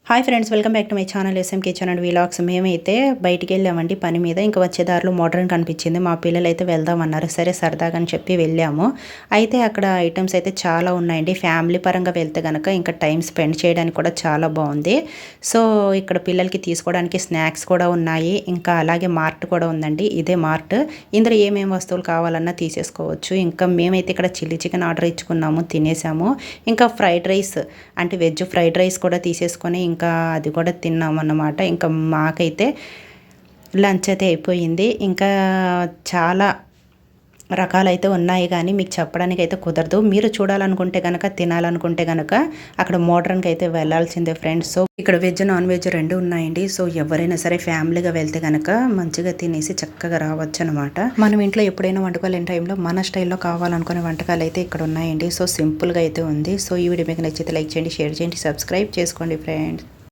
Hi friends, welcome back to my channel S M kitchen and vlogs. మేమైతే బయటికి వెళ్ళామండి పని మీద. ఇంకా వచ్చే దారిలో మోడ్రన్ కనిపించింది. మా పిల్లలు అయితే వెళ్దామన్నారు. సరే సరదాగా అని చెప్పి వెళ్ళాము. అయితే అక్కడ ఐటమ్స్ అయితే చాలా ఉన్నాయండి. ఫ్యామిలీ పరంగా వెళ్తే కనుక ఇంకా టైం స్పెండ్ చేయడానికి కూడా చాలా బాగుంది. సో ఇక్కడ పిల్లలకి తీసుకోవడానికి స్నాక్స్ కూడా ఉన్నాయి. ఇంకా అలాగే మార్ట్ కూడా ఉందండి. ఇదే మార్ట్. ఇందులో ఏమేమి వస్తువులు కావాలన్నా తీసేసుకోవచ్చు. ఇంకా మేమైతే ఇక్కడ చిల్లీ చికెన్ ఆర్డర్ ఇచ్చుకున్నాము, తినేసాము. ఇంకా ఫ్రైడ్ రైస్ అంటే వెజ్ ఫ్రైడ్ రైస్ కూడా తీసేసుకొని ఇంకా అది కూడా తిన్నామన్నమాట. ఇంకా మాకైతే లంచ్ అయితే అయిపోయింది. ఇంకా చాలా రకాలైతే ఉన్నాయి కానీ మీకు చెప్పడానికి అయితే కుదరదు. మీరు చూడాలనుకుంటే కనుక, తినాలనుకుంటే కనుక అక్కడ మోడ్రన్కి అయితే వెళ్ళాల్సిందే ఫ్రెండ్స్. సో ఇక్కడ వెజ్ నాన్ వెజ్ రెండు ఉన్నాయండి. సో ఎవరైనా సరే ఫ్యామిలీగా వెళ్తే కనుక మంచిగా తినేసి చక్కగా రావచ్చు అనమాట. మనం ఇంట్లో ఎప్పుడైనా వండుకోలేని టైంలో మన స్టైల్లో కావాలనుకునే వంటకాలు అయితే ఇక్కడ ఉన్నాయండి. సో సింపుల్గా అయితే ఉంది. సో ఈ వీడియో మీకు నచ్చితే లైక్ చేయండి, షేర్ చేయండి, సబ్స్క్రైబ్ చేసుకోండి ఫ్రెండ్స్.